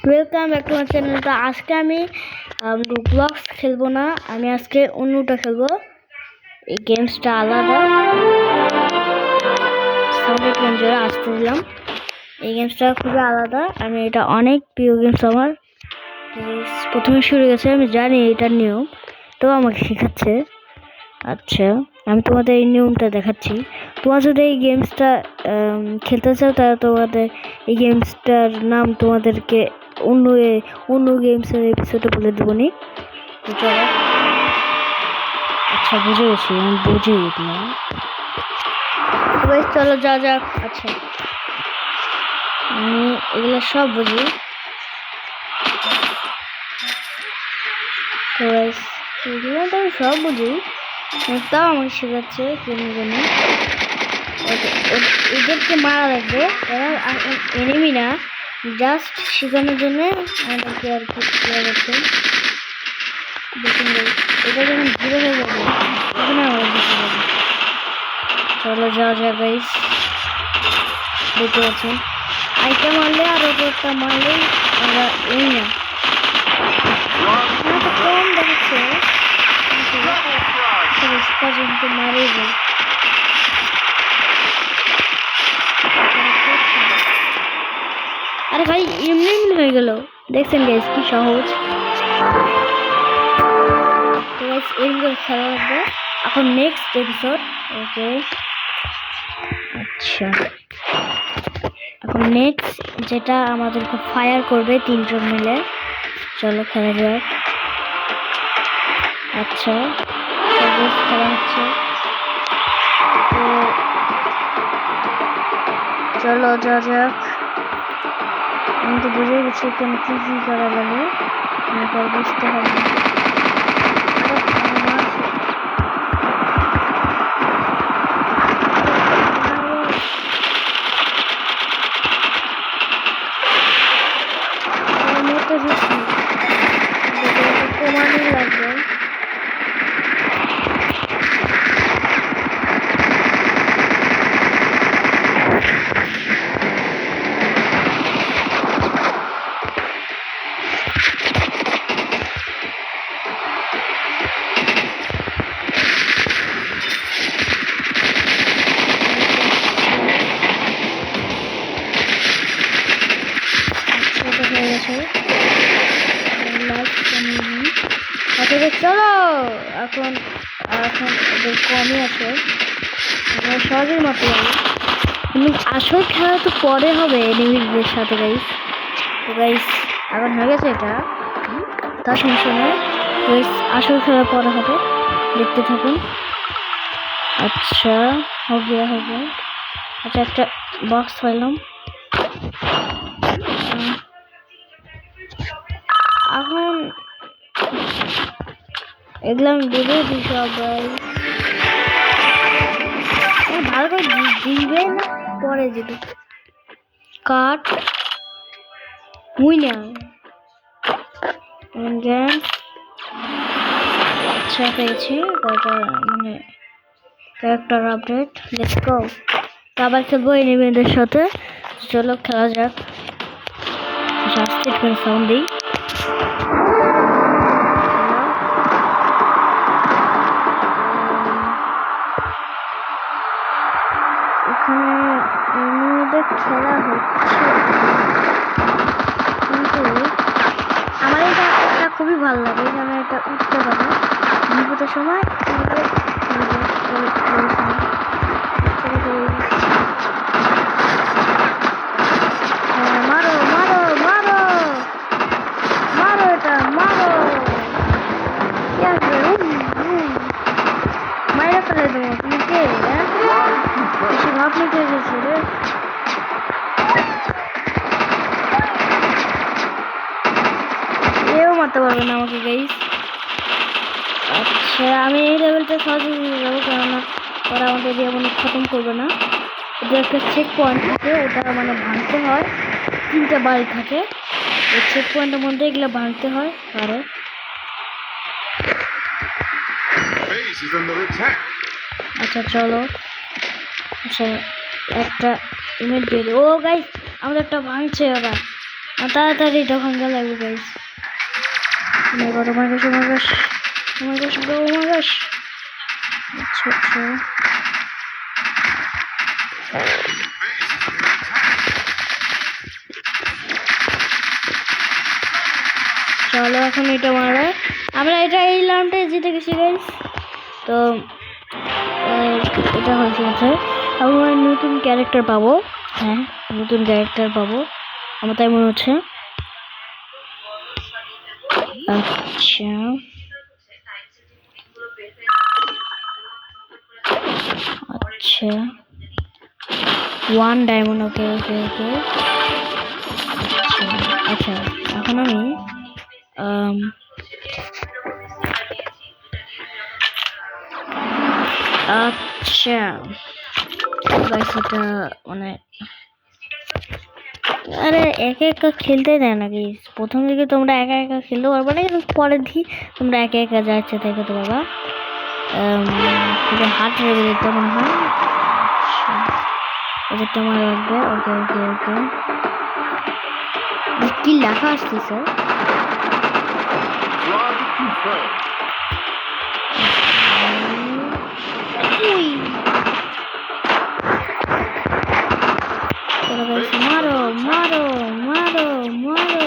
Welcome back to my channel. তো আজকে আমি রোবলক্স খেলবো না, আমি আজকে অন্যটা খেলবো। এই গেমসটা আলাদা, সাউন্ড একটু জোরে আসতে দিলাম। এই গেমসটা খুবই আলাদা, আমি এটা অনেক প্রিয় গেমস আমার। প্রথমে শুরু গেছে, আমি জানি এটার নিয়ম, তো আমাকে শেখাচ্ছে। আচ্ছা, আমি তোমাদের এই নিয়মটা দেখাচ্ছি। তোমরা যদি এই গেমসটা খেলতে চাও তাহলে তোমাদের এই গেমসটার নাম তোমাদেরকে অন্য গেমসের এপিসোডে বলে দেবো নি। চলো, আচ্ছা বুঝে গেছি, আমি বুঝে গেছিলাম। চলো যা যাক। আচ্ছা, আমি এগুলো সব বুঝি। তো এগুলো তো আমি সব বুঝি, তাও আমাকে শেখাচ্ছে কেন জন্য। এদেরকে মারা লাগবে, এরা এনিমি না, জাস্ট শেখানোর জন্য আমাদেরকে আর কি দেওয়া যাচ্ছে। দেখুন এটা যখন ঘুরে হয়ে যাবে তখন আমরা দেখতে পাবো। চলো যাওয়া যাক গাইস। দেখতে পাচ্ছেন আইটা মারলে আর ওপরটা মারলেই আমরা এই না কম দেখাচ্ছে পর্যন্ত মারেই যায়। আরে ভাই এমনি এমনি হয়ে গেল, দেখছেন গাইস কি সহজ। তো গাইস এরকম করে খেলা লাগবে। এখন নেক্সট এপিসোড। ওকে আচ্ছা, এখন নেক্সট যেটা আমাদেরকে ফায়ার করবে তিনজন মিলে। চলো খেলা যাক। আচ্ছা খেলা হচ্ছে, তো চলো যা যাক। আমি তো বুঝে গেছি কেন কি কি করা লাগে, আমাকে বুঝতে হবে। প্রমাণই লাগবে। চলো এখন এখন কমই আছে, সহজেই মারতে পারি। কিন্তু আসল খেলা তো পরে হবে এনিমিদের সাথে গাইস। তো গাইস এখন হয়ে গেছে এটা, তার সমস্যা নেই। আসল খেলা পরে হবে, দেখতে থাকুন। আচ্ছা হবে হবে। আচ্ছা একটা বক্স পাইলাম। এখন এগুলো আমি বুঝে দিই সবাই, ভালো করে দিবে না পরে দিবে। কাট উইনার আচ্ছা পেয়েছি কয়টা, মানে ক্যারেক্টার আপডেট। লেটস গো, আবার খেলবো এনিমিদের সাথে। চলো খেলা যাক। সাউন্ড দিই। এখানে এনিমিদের খেলা হচ্ছে, কিন্তু আমার এটা খুবই ভালো লাগে, আমি এটা উঠতে পারি বিপদের সময়। মারো মারো মারো মারো, এটা মারো, মাইরা ফেলে দেবো। তুমি কে বেশি ভাব নিতে গেছে রে। এও মারতে পারবে না আমাকে গাইস। আচ্ছা আমি এই লেভেলটা সহজে নিয়ে যাবো, কেননা ওরা আমাদের দিয়ে মনে খতম করবে না। ওদের একটা চেক পয়েন্ট থাকে, ওটা মানে ভাঙতে হয়। 3টা বাড়ি থাকে, ওই চেক পয়েন্টের মধ্যে এগুলো ভাঙতে হয়। আরে আচ্ছা চলো। আচ্ছা একটা ইমেজ বের, ও গাইস আমাদের একটা ভাঙছে আবার। তাড়াতাড়ি তখন লাগবে guys. Oh my god, oh my gosh, oh my gosh. Oh my gosh, bro, oh my gosh. আচ্ছা আচ্ছা চলো এখন এটা মারবে। আমরা এই রাউন্ডে জিতে গেছি গাইস। তো এটা হয়েছে আমরা নতুন ক্যারেক্টার পাবো। হ্যাঁ, নতুন ক্যারেক্টার পাবো আমার তাই মনে হচ্ছে। আচ্ছা আচ্ছা 1 ডায়মন্ড। ওকে ওকে ওকে আচ্ছা এখন আমি আচ্ছা গাইস এটা মানে আরে একা একা খেলতে দেয় নাকি? প্রথম দিকে তোমরা একা একা খেলতে পারবে না, কিন্তু পরের দিকে তোমরা একা একা যা ইচ্ছা তাই করতে পারবা। হার্ট রেখে দিতে মনে হয় এটা তোমার লাগবে। ওকে ওকে ওকে কি লেখা আসতেছে? মারো মারো মারো মারো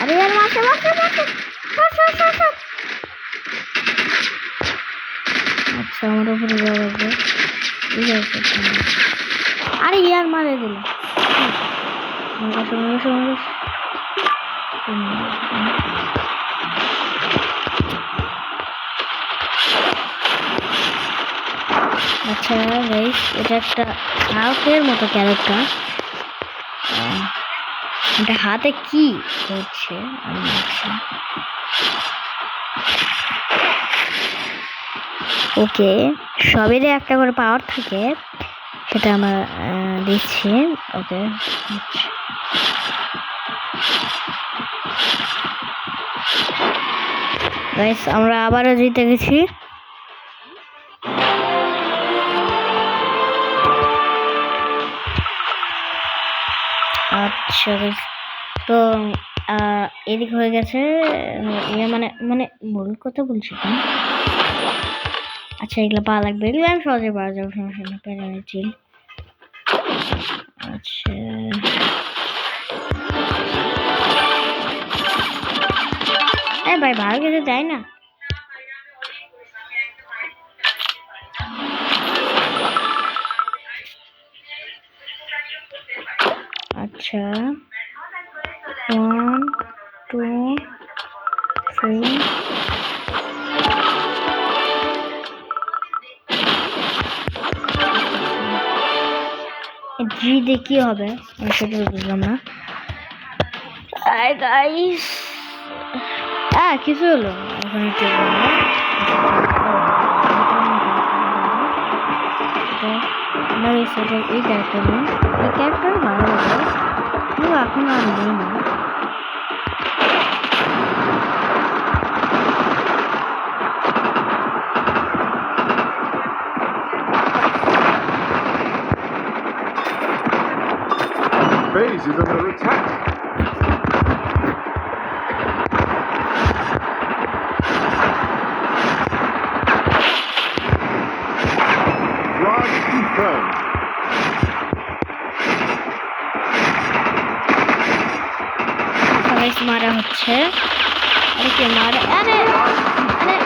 अरे यार मार अच्छा हमारे ऊपर जाओगे अरे यार मारे दिल अच्छा गाइस এটা একটা হালকের মতো ক্যারেক্টার। এটা হাতে কি হচ্ছে আমি দেখছি। ওকে সবেরই একটা করে পাওয়ার থাকে, সেটা আমরা দিচ্ছি। ওকে গাইস আমরা আবারও জিতে গেছি। আচ্ছা তো এদিক হয়ে গেছে মানে মানে মূল কথা বলছি। আচ্ছা এগুলো পাওয়া লাগবে, এগুলো আমি সহজে পাওয়া যাবে, সমস্যা না, প্যারামের চিল। আচ্ছা ভাই ভালো কিছু দেয় না। আচ্ছা 1 2 3 জি দিয়ে কি হবে আমি সেটা বুঝলাম না। গাইস কিছু হলো এখন একটু এই ক্যারেক্টার ভালো লাগে কিন্তু এখন আর নেই না। Base is under attack. Rod confirmed. মারা হচ্ছে আরে কে মারা আরে আরে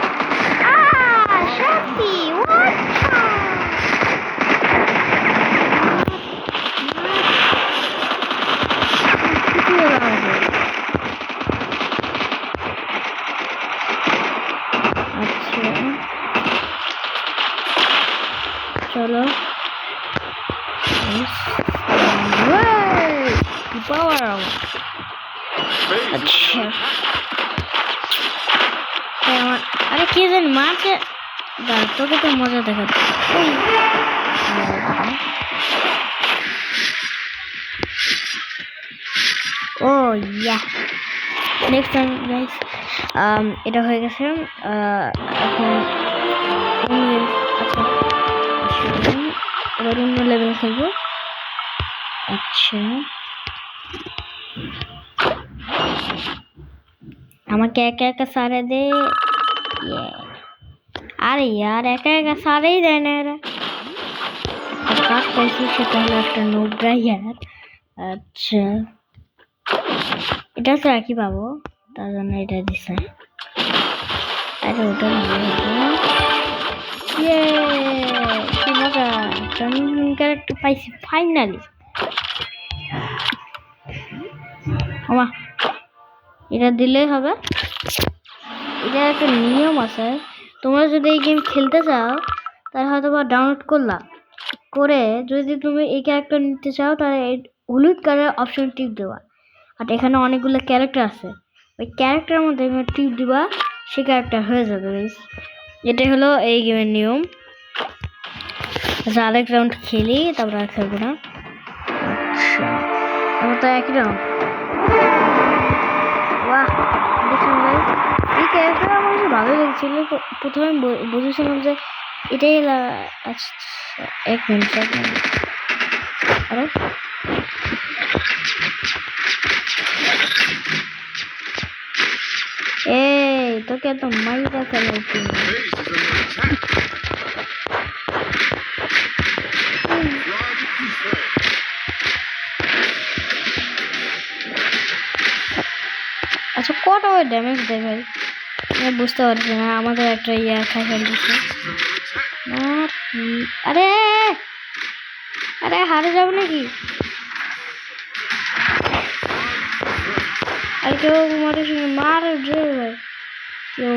শান্তি চলো গাইস কি পাওয়ার Base is আচ্ছা under attack. আমার আরে কে জানি মারছে দাঁড়া তোকে তো মজা দেখাচ্ছি ও ইয়া নেক্সট টাইম গাইস এটা হয়ে গেছে এখন আচ্ছা এবার অন্য লেভেল খেলবো আচ্ছা আমাকে একা একা সারে দে আরে यार একা একা সারেই দেয় না এরা কাজ পাইছি সেটা হলো একটা নোবরা ইয়ার আচ্ছা এটা তো একই পাবো তার জন্য এটা দিছে আরে ওটা ইয়ে কি মজা টর্নিং ক্যারেক্টার পাইছি ফাইনালি ওমা এটা দিলেই হবে এটা একটা নিয়ম আছে তোমরা যদি এই গেম খেলতে চাও তাহলে হয়তো বা ডাউনলোড করলা করে যদি তুমি এই ক্যারেক্টার নিতে চাও তাহলে এই হলুদ কালার অপশন টিপ দেওয়া আর এখানে অনেকগুলো ক্যারেক্টার আছে ওই ক্যারেক্টারের মধ্যে টিপ দিবা সে ক্যারেক্টার হয়ে যাবে গাইস এটাই হলো এই গেমের নিয়ম আরেক রাউন্ড খেলি তারপর আর খেলবো না আচ্ছা আমার তো একই রাউন্ড বাহ দেখুন ভাই এই ক্যারেক্টার আমার কাছে ভালো লেগেছিল প্রথমে বুঝেছিলাম যে এটাই আচ্ছা এক মিনিট আরে এই তোকে তো মাইরা ফেলাইছি Base is under attack. Flag defend. আচ্ছা কত ড্যামেজ দেয় ভাই আমি বুঝতে পারছি না আমাদের একটা ইয়া খাই ফেলতেছে আরে আরে হারে যাবো নাকি আর কেউ মারে মার যে ভাই কেউ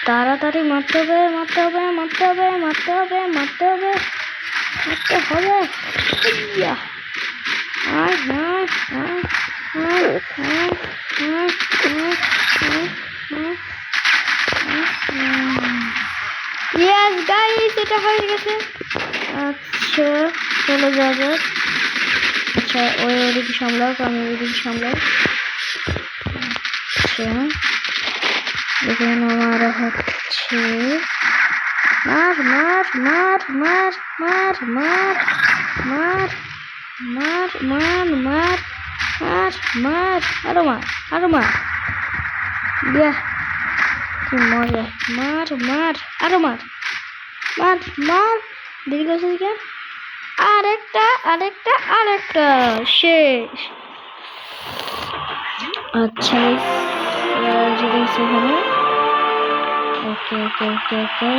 তাড়াতাড়ি মারতে হবে মারতে হবে মারতে হবে মারতে হবে মারতে হবে মারতে হবে ইয়া আয় আয় আয় আয় আয় ইয়েস গাইস এটা হয়ে গেছে আচ্ছা চলে যাওয়া যাক আচ্ছা ওই ওদিকে সামলাও আমি ওইদিকে সামলাই আচ্ছা দেখুন আমার হচ্ছে মার মার মার মার মার মার মার মার মার মার মার মার আরো মার ইয়া কি মজা মার মার আরো মার মার মার দেরি করছিস কেন আরেকটা আরেকটা আরেকটা শেষ আচ্ছা যেটা সেখানে ওকে ওকে ওকে ওকে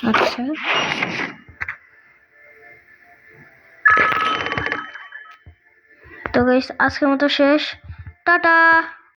আচ্ছা তো গাইস আজকের মতো শেষ টাটা